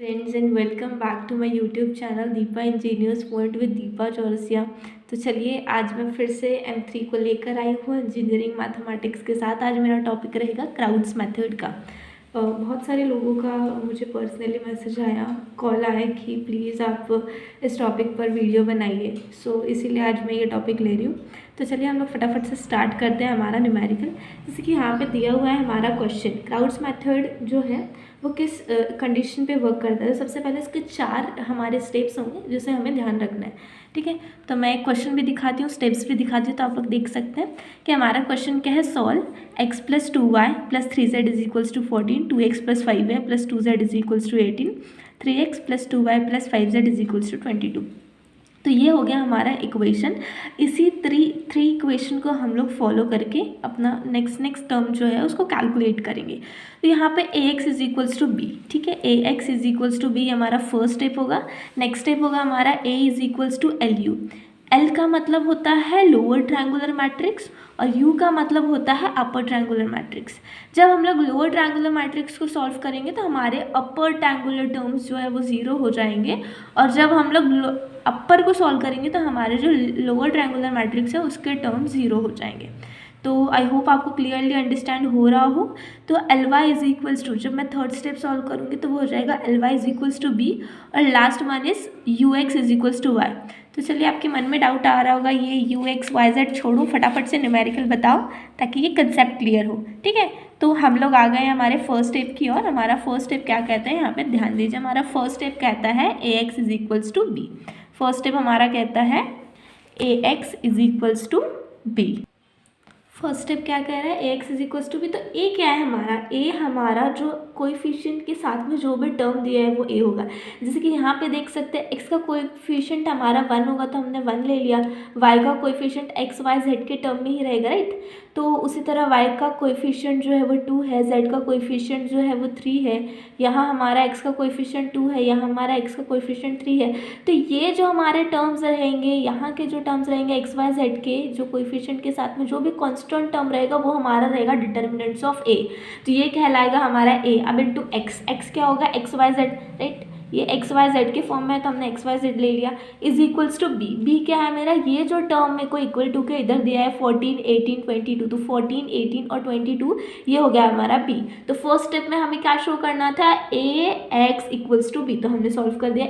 Friends and welcome back to my YouTube channel Deepa engineers point with Deepa Chaurasia. तो चलिए आज मैं फिर से M3 को लेकर आई हूँ इंजीनियरिंग मैथमेटिक्स के साथ। आज मेरा टॉपिक रहेगा क्राउड्स मेथड का। बहुत सारे लोगों का मुझे पर्सनली मैसेज आया, कॉल आया कि प्लीज़ आप इस टॉपिक पर वीडियो बनाइए। सो इसीलिए आज मैं ये टॉपिक ले रही हूँ। तो चलिए हम लोग फटाफट से स्टार्ट करते हैं हमारा न्यूमेरिकल। जैसे कि यहाँ पे दिया हुआ है हमारा क्वेश्चन, क्राउड्स मेथड जो है वो किस कंडीशन पे वर्क करता है। तो सबसे पहले इसके 4 हमारे स्टेप्स होंगे जिसे हमें ध्यान रखना है, ठीक है। तो मैं एक क्वेश्चन भी दिखाती हूँ, स्टेप्स भी दिखाती हूँ, तो आप लोग देख सकते हैं कि हमारा क्वेश्चन क्या है। Solve x + 2y + 3z = 14, 2x + 5y + 2z = 18, 3x + 2y + 5z = 22। तो ये हो गया हमारा इक्वेशन। इसी थ्री इक्वेशन को हम लोग फॉलो करके अपना नेक्स्ट टर्म जो है उसको कैलकुलेट करेंगे। तो यहाँ पे ax = b, ठीक है। ax = b हमारा फर्स्ट स्टेप होगा। नेक्स्ट स्टेप होगा हमारा a = lu। L का मतलब होता है लोअर ट्रायंगुलर मैट्रिक्स और U का मतलब होता है अपर ट्रायंगुलर मैट्रिक्स। जब हम लोग लोअर ट्रायंगुलर मैट्रिक्स को सॉल्व करेंगे तो हमारे अपर ट्रायंगुलर टर्म्स जो है वो 0 हो जाएंगे, और जब हम लोग अपर को सॉल्व करेंगे तो हमारे जो लोअर ट्रायंगुलर मैट्रिक्स है उसके टर्म्स 0 हो जाएंगे। तो आई होप आपको क्लियरली अंडरस्टैंड हो रहा हो। तो Ly = जब मैं थर्ड स्टेप सॉल्व करूँगी तो वो हो जाएगा Ly = b, और last one is Ux = y। तो चलिए आपके मन में डाउट आ रहा होगा, ये Ux YZ छोड़ो, फटाफट से न्यूमेरिकल बताओ ताकि ये कंसेप्ट क्लियर हो, ठीक है। तो हम लोग आ गए हमारे फर्स्ट स्टेप की ओर। हमारा फर्स्ट स्टेप क्या कहता है, यहाँ पे ध्यान दीजिए। हमारा फर्स्ट स्टेप कहता है ax = b। फर्स्ट स्टेप हमारा कहता है ax = b। फर्स्ट स्टेप क्या कह रहा है, ax = b। तो a क्या है हमारा, a हमारा जो कोएफिशिएंट के साथ में जो भी टर्म दिया है वो a होगा। जैसे कि यहाँ पे देख सकते हैं x का कोएफिशिएंट हमारा 1 होगा तो हमने 1 ले लिया। y का कोएफिशिएंट x y z के टर्म में ही रहेगा, राइट। तो उसी तरह y का कोएफिशिएंट जो है वो 2 है, z का कोएफिशिएंट जो है वो 3 है, यहाँ हमारा x का कोएफिशिएंट 2 है, यहाँ हमारा x का कोएफिशिएंट 3 है। तो ये जो हमारे टर्म्स रहेंगे, यहाँ के जो टर्म्स रहेंगे x y z के जो कोएफिशिएंट के साथ में जो भी कांस्टेंट टर्म रहेगा वो हमारा रहेगा डिटर्मिनेंट्स ऑफ a। तो ये कहलाएगा हमारा a। अब इंटू x क्या होगा, x y z, राइट। ये x y z के फॉर्म में है तो हमने x y z ले लिया। = b। b क्या है मेरा, ये जो टर्म मेरे को इक्वल टू के इधर दिया है 14, 18, 22। तो 14, 18 और 22 ये हो गया हमारा b। तो फर्स्ट स्टेप में हमें क्या शो करना था, ax = b। तो हमने सॉल्व कर दिया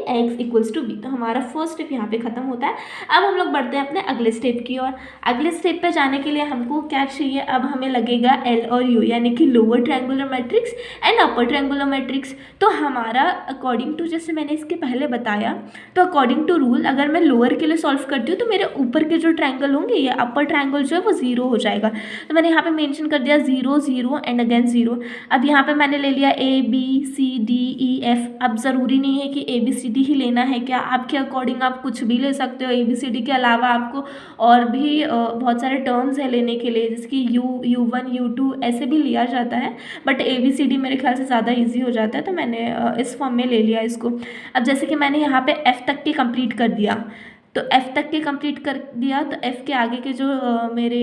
ax = b। तो हमारा फर्स्ट स्टेप यहाँ पे खत्म होता है। अब हम लोग बढ़ते हैं अपने अगले स्टेप की ओर। अगले स्टेप पे जाने के लिए हमको क्या चाहिए, अब हमें लगेगा L और U, यानी कि lower triangular matrix and upper triangular matrix. तो हमारा अकॉर्डिंग टू, जैसे मैंने इसके पहले बताया, तो अकॉर्डिंग टू रूल अगर मैं लोअर के लिए सॉल्व करती हूँ तो मेरे ऊपर के जो ट्रायंगल होंगे ये अपर ट्रायंगल जो है वो 0 हो जाएगा। तो मैंने यहाँ पे मेंशन कर दिया 0 0 एंड अगेन 0। अब यहाँ पे मैंने ले लिया ABCDEF। अब ज़रूरी नहीं है कि ABCD ही लेना है, क्या आपके अकॉर्डिंग आप कुछ भी ले सकते हो। ABCD के अलावा आपको और भी बहुत सारे टर्म्स है लेने के लिए, जैसे कि U1 U2 ऐसे भी लिया जाता है, बट ABCD मेरे ख्याल से ज़्यादा इजी हो जाता है, तो मैंने इस फॉर्म में ले लिया इसको। अब जैसे कि मैंने यहाँ पे F तक के कंप्लीट कर दिया, तो F तक के कंप्लीट कर दिया, तो F के आगे के जो मेरे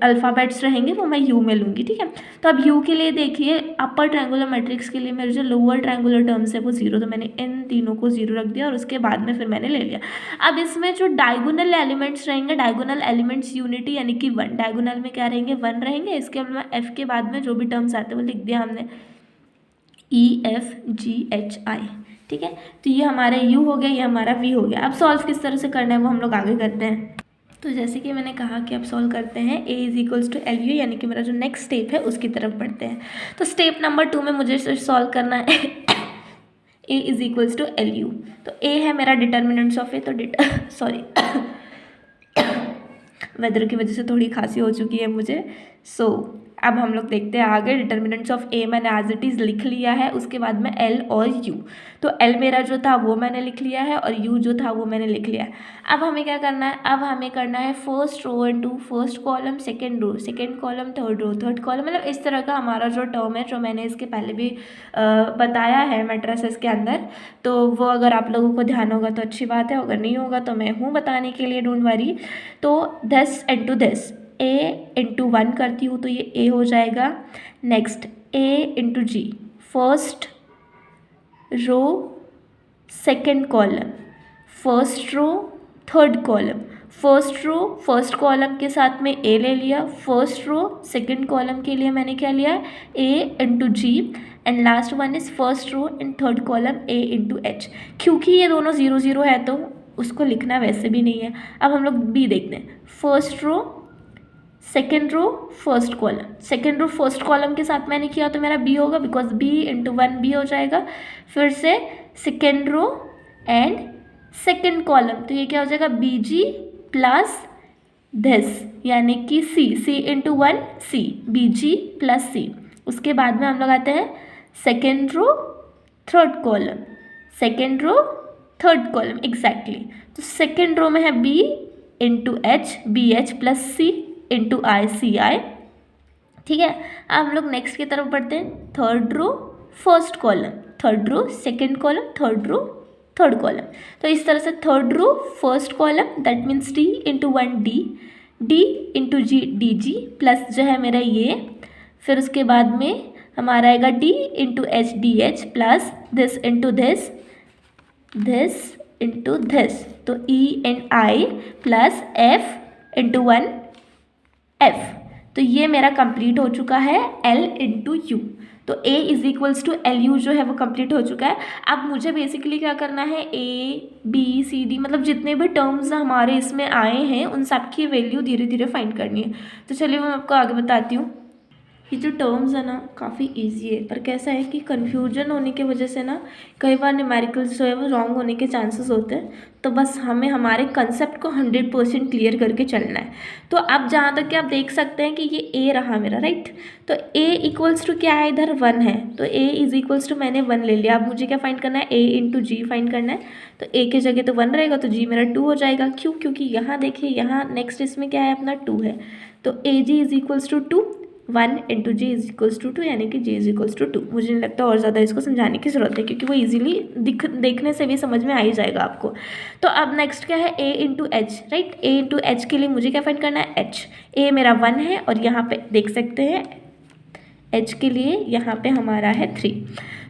अल्फ़ाबेट्स रहेंगे वो मैं U में लूँगी, ठीक है। तो अब U के लिए देखिए, अपर ट्रायंगुलर मैट्रिक्स के लिए मेरे जो लोअर ट्रायंगुलर टर्म्स है वो 0, तो मैंने इन तीनों को 0 रख दिया और उसके बाद में फिर मैंने ले लिया। अब इसमें जो डायगोनल एलिमेंट्स रहेंगे, डायगोनल एलिमेंट्स यूनिटी यानी कि 1, डायगोनल में क्या रहेंगे, 1 रहेंगे। इसके अलावा F के बाद में जो भी टर्म्स आते हैं वो लिख दिया हमने EFGHI, ठीक है। तो ये हमारा U हो गया, ये हमारा V हो गया। अब सॉल्व किस तरह से करना है वो हम लोग आगे करते हैं। तो जैसे कि मैंने कहा कि अब सॉल्व करते हैं A = LU, यानी कि मेरा जो नेक्स्ट स्टेप है उसकी तरफ बढ़ते हैं। तो स्टेप नंबर 2 में मुझे सॉल्व करना है A = LU। तो A है मेरा डिटर्मिनेंट्स ऑफ A, तो सॉरी वेदर की वजह से थोड़ी खांसी हो चुकी है मुझे। अब हम लोग देखते हैं आगे। डिटर्मिनेंट्स ऑफ A मैंने एज इट इज़ लिख लिया है, उसके बाद में L और U। तो L मेरा जो था वो मैंने लिख लिया है और U जो था वो मैंने लिख लिया है। अब हमें क्या करना है, अब हमें करना है first row into first column, second row second column, third row third column, मतलब इस तरह का हमारा जो टर्म है, जो मैंने इसके पहले भी बताया है मैट्रिसेस के अंदर। तो वो अगर आप लोगों को ध्यान होगा तो अच्छी बात है, अगर नहीं होगा तो मैं हूँ बताने के लिए, डोंट वरी। तो 10 इंटू 10 A इंटू 1 करती हूँ तो ये A हो जाएगा। Next A into G, first row second column, first row third column, first row first column के साथ में ए ले लिया, फर्स्ट रो सेकेंड कॉलम के लिए मैंने क्या लिया A into G, and last one is first row and third column A into H. क्योंकि ये दोनों 0 0 है तो उसको लिखना वैसे भी नहीं है। अब हम लोग बी देखते हैं, first row second row first column, second row first column के साथ मैंने किया तो मेरा बी होगा, बिकॉज बी इंटू 1 बी हो जाएगा। फिर से second row and second column, तो ये क्या हो जाएगा बी जी प्लस दिस, यानी कि C, C into 1 C, B G plus C. उसके बाद में हम लोग आते हैं second row third column, second row third column exactly. तो सेकेंड रो में है B into H, B H plus C into I C I. ठीक है, अब हम लोग नेक्स्ट की तरफ बढ़ते हैं, third row first column, third row second column, third row third column. तो इस तरह से third row first column that means D into 1 D, D into G D G plus जो है मेरा ये, फिर उसके बाद में हमारा आएगा D into H D H plus this into this, this into this, तो E and I plus F into 1 F. तो ये मेरा कंप्लीट हो चुका है एल इंटू यू, तो A is equals to L U जो है वो कंप्लीट हो चुका है। अब मुझे बेसिकली क्या करना है, ए बी सी डी मतलब जितने भी टर्म्स हमारे इसमें आए हैं उन सब की वैल्यू धीरे धीरे फाइंड करनी है। तो चलिए मैं आपको आगे बताती हूँ। ये जो टर्म्स है ना काफ़ी इजी है, पर कैसा है कि कन्फ्यूजन होने की वजह से ना कई बार न्यूमेरिकल्स जो है वो रॉन्ग होने के चांसेस होते हैं। तो बस हमें हमारे कंसेप्ट को 100% क्लियर करके चलना है। तो अब जहाँ तक कि आप देख सकते हैं कि ये ए रहा मेरा, राइट। तो ए इक्वल्स टू क्या है, इधर 1 है, तो ए इज इक्वल्स टू मैंने 1 ले लिया। अब मुझे क्या फाइंड करना है, ए इंटू जी फाइंड करना है। तो ए की जगह तो 1 रहेगा, तो जी मेरा 2 हो जाएगा। क्यों, क्योंकि यहाँ देखिए यहाँ नेक्स्ट इसमें क्या है अपना 2 है, तो A G is equals to 2, 1 into G is equals to 2, यानी कि जी इज इक्वल्स टू 2। मुझे नहीं लगता और ज़्यादा इसको समझाने की ज़रूरत है, क्योंकि वो इजीली देखने से भी समझ में आ ही जाएगा आपको। तो अब नेक्स्ट क्या है, ए इंटू एच, राइट। ए इंटू एच के लिए मुझे क्या फाइंड करना है, एच। ए मेरा 1 है और यहाँ पे देख सकते हैं एच के लिए यहाँ पे हमारा है 3,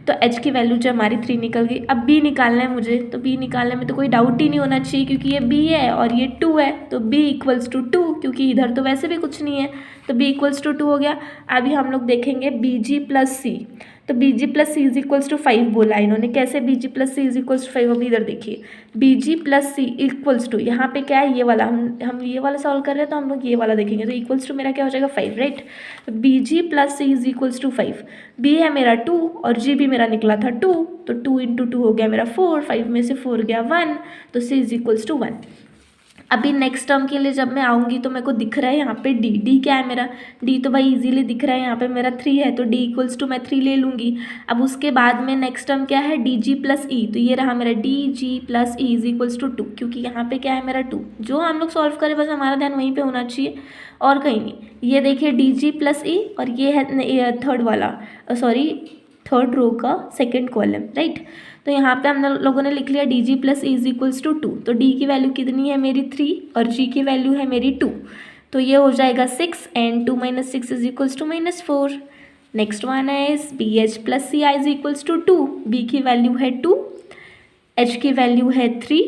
तो एच की वैल्यू जो हमारी 3 निकल गई। अब बी निकालना है मुझे, तो बी निकालने में तो कोई डाउट ही नहीं होना चाहिए, क्योंकि ये बी है और ये 2 है, तो बी इक्वल्स टू 2, क्योंकि इधर तो वैसे भी कुछ नहीं है, तो बी इक्वल्स टू 2 हो गया। अभी हम लोग देखेंगे बी जी प्लस सी, तो B G plus C is equals to 5 बोला इन्होंने। कैसे B G plus C is equals to 5, अभी इधर देखिए B G plus C equals to, यहाँ पे क्या है ये वाला, हम ये वाला सॉल्व कर रहे हैं तो हम लोग ये वाला देखेंगे। तो इक्वल्स टू मेरा क्या हो जाएगा 5, right. B G plus C is equals to 5, B है मेरा 2 और जी भी मेरा निकला था 2, तो 2 इंटू 2 हो गया मेरा 4, 5 में से 4 गया 1, तो सी इज इक्वल्स टू 1। अभी नेक्स्ट टर्म के लिए जब मैं आऊँगी तो मेरे को दिख रहा है यहाँ पे डी, डी क्या है मेरा, डी तो भाई इजीली दिख रहा है, यहाँ पे मेरा 3 है, तो डी इक्वल्स टू मैं 3 ले लूँगी। अब उसके बाद में नेक्स्ट टर्म क्या है, डी जी प्लस ई, तो ये रहा मेरा D G plus E is equals to 2, क्योंकि यहाँ पे क्या है मेरा 2, जो हम लोग सॉल्व करें बस हमारा ध्यान वहीं पर होना चाहिए और कहीं नहीं। ये देखिए डी जी प्लस ई और ये है थर्ड वाला, सॉरी थर्ड रो का सेकेंड कॉलम, राइट। तो यहाँ पे हम लोगों ने लिख लिया D G plus E is equals to 2, तो डी की वैल्यू कितनी है मेरी 3 और जी की वैल्यू है मेरी 2, तो ये हो जाएगा 6 and 2 - 6 is equals to -4। Next one है B H plus C I is equals to 2, B की वैल्यू है 2, एच की वैल्यू है 3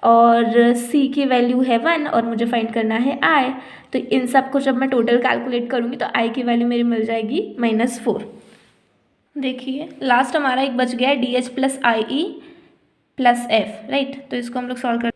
और सी की वैल्यू है 1 और मुझे फाइंड करना है आई। तो इन सब को जब मैं टोटल कैलकुलेट करूँगी तो आई की वैल्यू मेरी मिल जाएगी -4। देखिए लास्ट हमारा एक बच गया है D H plus I E plus F, right. तो इसको हम लोग सॉल्व कर,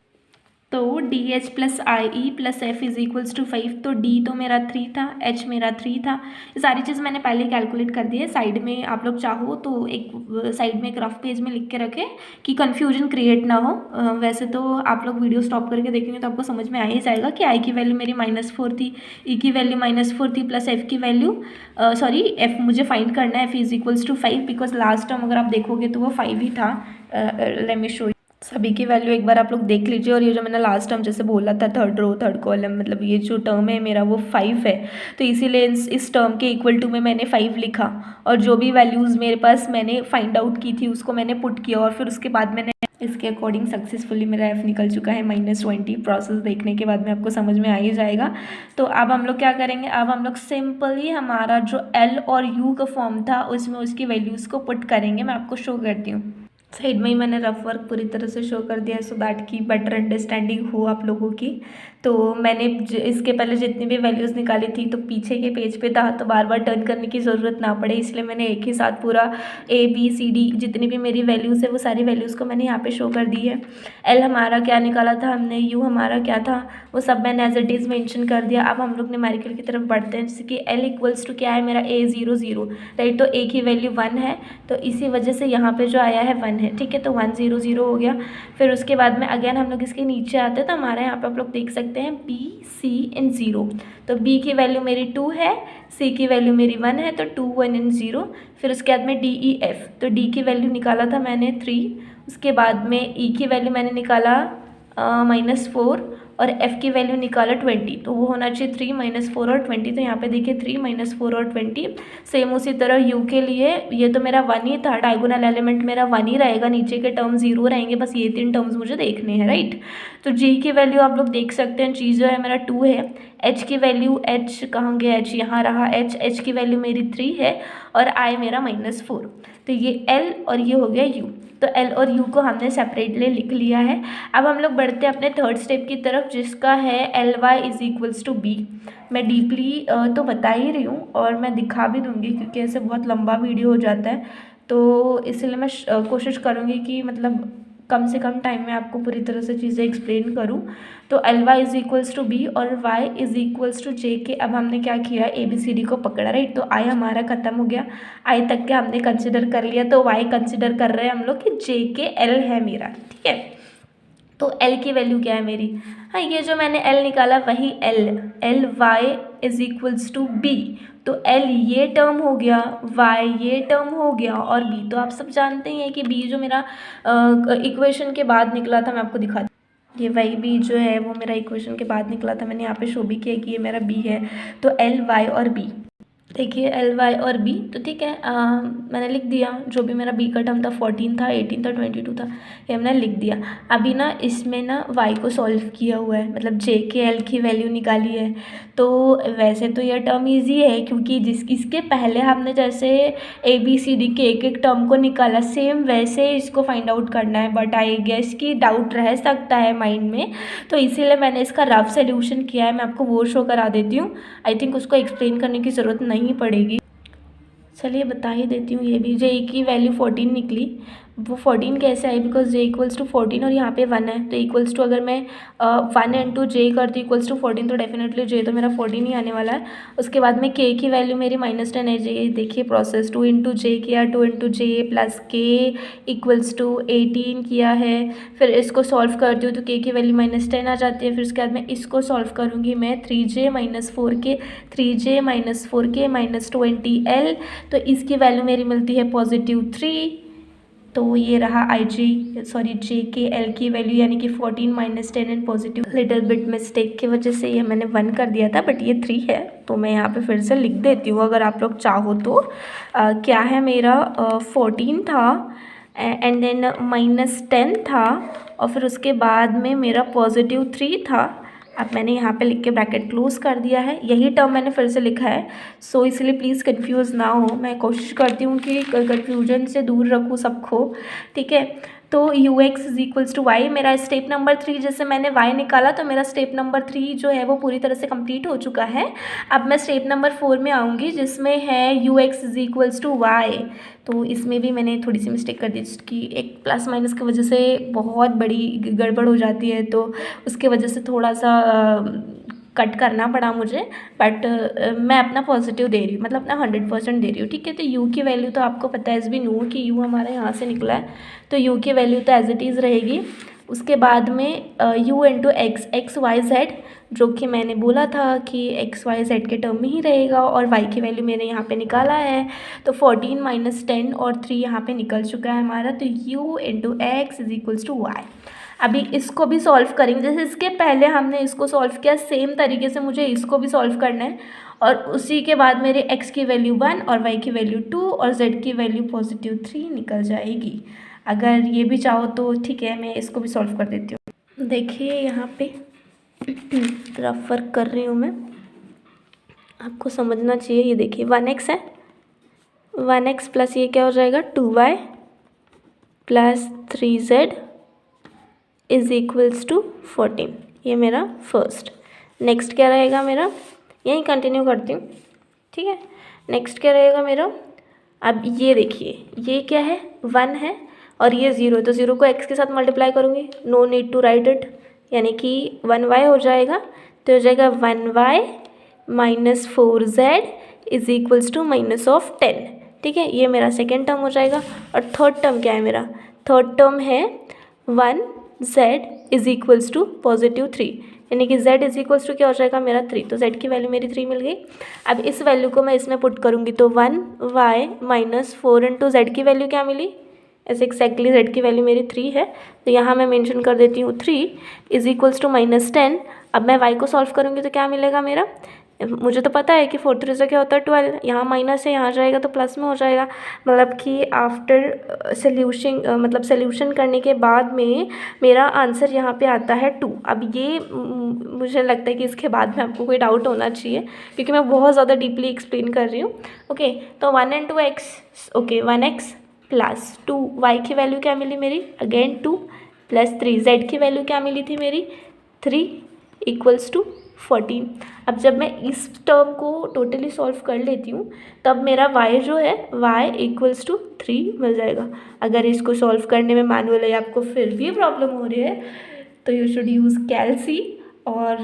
तो D H plus I E plus F is equals to 5, तो डी तो मेरा 3 था, एच मेरा 3 था, ये सारी चीज़ मैंने पहले कैलकुलेट कर दी है। साइड में आप लोग चाहो तो एक साइड में एक रफ पेज में लिख के रखें कि कन्फ्यूजन क्रिएट ना हो। वैसे तो आप लोग वीडियो स्टॉप करके देखेंगे तो आपको समझ में आ ही जाएगा कि आई की वैल्यू मेरी -4 थी, ई की वैल्यू -4 थी, प्लस एफ की वैल्यू सॉरी एफ मुझे फाइंड करना है, F is equals to 5, because last time अगर आप देखोगे तो वो 5 ही था। लेट मी शो, सभी की वैल्यू एक बार आप लोग देख लीजिए। और ये जो मैंने लास्ट टर्म जैसे बोला था थर्ड रो थर्ड कॉलम, मतलब ये जो टर्म है मेरा वो 5 है, तो इसीलिए इस टर्म के इक्वल टू में मैंने 5 लिखा और जो भी वैल्यूज़ मेरे पास मैंने फाइंड आउट की थी उसको मैंने पुट किया और फिर उसके बाद मैंने इसके अकॉर्डिंग सक्सेसफुली मेरा एफ निकल चुका है -20। प्रोसेस देखने के बाद में आपको समझ में आ ही जाएगा। तो अब हम लोग क्या करेंगे, अब हम लोग सिंपली हमारा जो एल और यू का फॉर्म था उसमें उसकी वैल्यूज़ को पुट करेंगे। मैं आपको शो करती हूँ। साइड में ही मैंने रफ वर्क पूरी तरह से शो कर दिया है सो दैट की बेटर अंडरस्टैंडिंग हो आप लोगों की। तो मैंने इसके पहले जितनी भी वैल्यूज़ निकाली थी तो पीछे के पेज पे था, तो बार बार टर्न करने की ज़रूरत ना पड़े, इसलिए मैंने एक ही साथ पूरा ABCD जितनी भी मेरी वैल्यूज़ है वो सारी वैल्यूज़ को मैंने यहाँ पे शो कर दी है। एल हमारा क्या निकाला था हमने, यू हमारा क्या था, वो सब मैंने एज इट इज़ मेंशन कर दिया। अब हम लोग न्यूमेरिकल की तरफ बढ़ते हैं, जैसे कि एल इक्वल्स टू क्या है मेरा A0 0, राइट। तो ए की वैल्यू 1 है, तो इसी वजह से यहाँ पे जो आया है 1 है, ठीक है। तो 1 0 0 हो गया। फिर उसके बाद में अगेन हम लोग इसके नीचे आते हैं, तो हमारे यहाँ पे आप लोग देख सकते हैं B C इन 0। तो B की वैल्यू मेरी 2 है, C की वैल्यू मेरी 1 है, तो 2 1 इन 0। फिर उसके बाद में D E F, तो D की वैल्यू निकाला था मैंने 3। उसके बाद में E की वैल्यू मैंने निकाला -4 और F की वैल्यू निकाला 20, तो वो होना चाहिए 3 -4 और 20। तो यहाँ पे देखिए 3 -4 और 20। सेम उसी तरह U के लिए, ये तो मेरा 1 ही था, डायगोनल एलिमेंट मेरा 1 ही रहेगा, नीचे के टर्म 0 रहेंगे, बस ये 3 टर्म्स मुझे देखने हैं, राइट। तो G की वैल्यू आप लोग देख सकते हैं, G जो है मेरा 2 है। H की वैल्यू, H कहाँ गया, H यहाँ रहा, H की वैल्यू मेरी 3 है और I मेरा -4। तो ये L और ये हो गया U। तो L और U को हमने सेपरेटली लिख लिया है। अब हम लोग बढ़ते हैं अपने थर्ड स्टेप की तरफ, जिसका है LY = B। मैं डीपली तो बता ही रही हूँ और मैं दिखा भी दूँगी, क्योंकि ऐसे बहुत लंबा वीडियो हो जाता है, तो इसलिए मैं कोशिश करूँगी कि मतलब कम से कम टाइम में आपको पूरी तरह से चीज़ें एक्सप्लेन करूँ। तो LY = B और Y = J के अब हमने क्या किया, ABCD को पकड़ा, राइट। तो I हमारा ख़त्म हो गया, I तक के हमने कंसिडर कर लिया, तो Y कंसिडर कर रहे हैं हम लोग कि J के L है मेरा, ठीक है। तो L की वैल्यू क्या है मेरी, हाँ ये जो मैंने L निकाला वही LY = B। तो L ये टर्म हो गया, Y ये टर्म हो गया और B तो आप सब जानते ही हैं कि B जो मेरा इक्वेशन के बाद निकला था, मैं आपको दिखा, ये वही B जो है वो मेरा इक्वेशन के बाद निकला था, मैंने यहाँ पे शो भी किया कि ये मेरा B है। तो L Y और B, देखिए LY और B, तो ठीक है, मैंने लिख दिया जो भी मेरा B का टर्म था, 14 था, 18 था, 22 था, ये हमने लिख दिया। अभी ना इसमें ना Y को सॉल्व किया हुआ है, मतलब J के L की वैल्यू निकाली है। तो वैसे तो यह टर्म इजी है, क्योंकि इसके पहले हमने जैसे ABCD के एक एक टर्म को निकाला, सेम वैसे इसको फाइंड आउट करना है, बट आई गेस कि डाउट रह सकता है माइंड में, तो इसीलिए मैंने इसका रफ सोल्यूशन किया है। मैं आपको वो शो करा देती हूँ, आई थिंक उसको एक्सप्लेन करने की ज़रूरत नहीं पड़ेगी। चलिए बता ही देती हूँ, ये भी J की वैल्यू 14 निकली। वो 14 कैसे आई, बिकॉज J = 14 और यहाँ पे 1 है, तो इक्वल्स टू अगर मैं 1 × J करती = 14, तो डेफिनेटली J तो मेरा 14 ही आने वाला है। उसके बाद में K की वैल्यू मेरी -10 है। J देखिए प्रोसेस 2 × J किया, 2 × J + K = 18 किया है। फिर इसको सॉल्व करती हूँ तो K की वैल्यू -10 आ जाती है। फिर उसके बाद में इसको सॉल्व करूँगी मैं, 3J - 4K, 3J - 4K - 20L, तो इसकी वैल्यू मेरी मिलती है +3। तो ये रहा J के L की वैल्यू, यानी कि 14 - 10 and positive. Little bit mistake की वजह से ये मैंने 1 कर दिया था, बट ये 3 है, तो मैं यहाँ पे फिर से लिख देती हूँ अगर आप लोग चाहो तो। क्या है मेरा 14 था एंड देन -10 था और फिर उसके बाद में मेरा +3 था। अब मैंने यहाँ पे लिख के ब्रैकेट क्लोज कर दिया है, यही टर्म मैंने फिर से लिखा है, सो इसलिए प्लीज़ कंफ्यूज ना हो। मैं कोशिश करती हूँ कि कन्फ्यूजन से दूर रखूँ सबको, ठीक है। तो UX = Y, मेरा स्टेप नंबर 3, जैसे मैंने Y निकाला तो मेरा स्टेप नंबर 3 जो है वो पूरी तरह से कंप्लीट हो चुका है। अब मैं स्टेप नंबर 4 में आऊँगी, जिसमें है UX = Y। तो इसमें भी मैंने थोड़ी सी मिस्टेक कर दी, जिसकी एक प्लस माइनस की वजह से बहुत बड़ी गड़बड़ हो जाती है, तो उसके वजह से थोड़ा सा कट करना पड़ा मुझे, बट मैं अपना पॉजिटिव दे रही हूँ, मतलब अपना 100% दे रही हूँ, ठीक है। तो U की वैल्यू तो आपको पता है, भी नो कि U हमारा यहाँ से निकला है, तो U की वैल्यू तो एज इट इज़ रहेगी। उसके बाद में U × X Y Z, जो कि मैंने बोला था कि X Y Z के टर्म में ही रहेगा, और Y की वैल्यू मैंने यहाँ पे निकाला है, तो 14 - 10 और 3 यहाँ पे निकल चुका है हमारा। तो U × X = Y। अभी इसको भी सॉल्व करेंगे, जैसे इसके पहले हमने इसको सॉल्व किया सेम तरीके से मुझे इसको भी सॉल्व करना है, और उसी के बाद मेरे x की वैल्यू 1 और y की वैल्यू 2 और z की वैल्यू +3 निकल जाएगी। अगर ये भी चाहो तो ठीक है, मैं इसको भी सॉल्व कर देती हूँ। देखिए यहाँ पे रफ वर्क कर रही हूँ मैं, आपको समझना चाहिए। ये देखिए 1x है, 1x प्लस ये क्या हो जाएगा 2y plus 3z is equals to 14। ये मेरा फर्स्ट। नेक्स्ट क्या रहेगा मेरा, यहीं कंटिन्यू करती हूँ, ठीक है। नेक्स्ट क्या रहेगा मेरा, अब ये देखिए ये क्या है 1 है और ये 0, तो 0 को x के साथ मल्टीप्लाई करूँगी, no need to write it, यानी कि 1y हो जाएगा, तो हो जाएगा 1y minus 4z is equals to -10, ठीक है। ये मेरा सेकेंड टर्म हो जाएगा। और थर्ड टर्म क्या है मेरा, थर्ड टर्म है 1z इज इक्वल्स टू +3, यानी कि z इज इक्वल्स टू क्या हो जाएगा मेरा 3, तो z की वैल्यू मेरी 3 मिल गई। अब इस वैल्यू को मैं इसमें पुट करूँगी तो 1y माइनस 4 इंटू z की वैल्यू क्या मिली, ऐसे एक्जैक्टली z की वैल्यू मेरी 3 है, तो यहाँ मैं मेंशन कर देती हूँ 3 इज इक्वल्स टू -10। अब मैं y को सॉल्व करूँगी तो क्या मिलेगा मेरा, मुझे तो पता है कि 4 3 से क्या होता है 12, यहाँ माइनस है, यहाँ जाएगा तो प्लस में हो जाएगा, मतलब कि आफ्टर सोल्यूशन करने के बाद में मेरा आंसर यहाँ पे आता है 2। अब ये मुझे लगता है कि इसके बाद में आपको कोई डाउट होना चाहिए, क्योंकि मैं बहुत ज़्यादा डीपली एक्सप्लेन कर रही हूँ। ओके, तो 1 and 2x, okay 1x plus 2y की वैल्यू क्या मिली मेरी, अगेन 2 प्लस 3 z की वैल्यू क्या मिली थी मेरी 3 इक्वल्स टू 14। अब जब मैं इस टर्म को टोटली सॉल्व कर लेती हूँ तब मेरा y जो है y इक्वल्स टू 3 मिल जाएगा। अगर इसको सॉल्व करने में मैनुअली आपको फिर भी प्रॉब्लम हो रही है तो यू शुड यूज़ कैलसी। और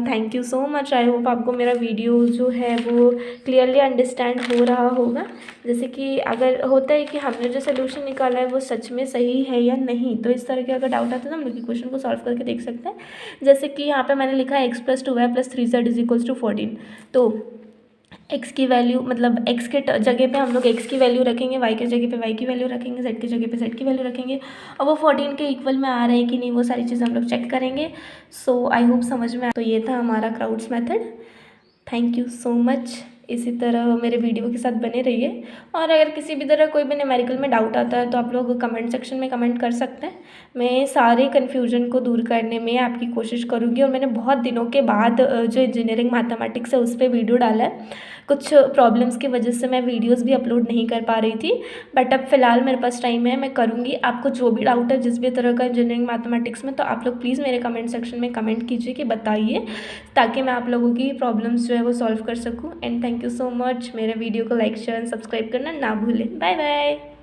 thank you so much, I hope आपको मेरा वीडियो जो है वो क्लियरली अंडरस्टैंड हो रहा होगा। जैसे कि अगर होता है कि हमने जो सोल्यूशन निकाला है वो सच में सही है या नहीं, तो इस तरह के अगर डाउट आता है तो हम लोग क्वेश्चन को सॉल्व करके देख सकते हैं। जैसे कि यहाँ पे मैंने लिखा है x plus 2y plus 3z is equals to 14, तो x की वैल्यू मतलब x के जगह पे हम लोग x की वैल्यू रखेंगे, y के जगह पे y की वैल्यू रखेंगे, z की जगह पे z की वैल्यू रखेंगे, और वो 14 के इक्वल में आ रहा है कि नहीं वो सारी चीज़ें हम लोग चेक करेंगे। सो आई होप समझ में तो ये था हमारा crowds method. Thank you so much, इसी तरह मेरे वीडियो के साथ बने रहिए। और अगर किसी भी तरह कोई भी न्यूमेरिकल में डाउट आता है तो आप लोग कमेंट सेक्शन में कमेंट कर सकते हैं, मैं सारे कन्फ्यूजन को दूर करने में आपकी कोशिश करूँगी। और मैंने बहुत दिनों के बाद जो इंजीनियरिंग मैथमेटिक्स है उस पर वीडियो डाला है, कुछ प्रॉब्लम्स की वजह से मैं वीडियोस भी अपलोड नहीं कर पा रही थी, बट अब फ़िलहाल मेरे पास टाइम है, मैं करूँगी। आपको जो भी डाउट है जिस भी तरह का इंजीनियरिंग मैथमेटिक्स में, तो आप लोग प्लीज़ मेरे कमेंट सेक्शन में कमेंट कीजिए कि बताइए, ताकि मैं आप लोगों की प्रॉब्लम्स जो है वो सॉल्व कर सकूँ। And thank you so much, मेरे वीडियो को लाइक शेयर एंड सब्सक्राइब करना ना भूलें। Bye bye.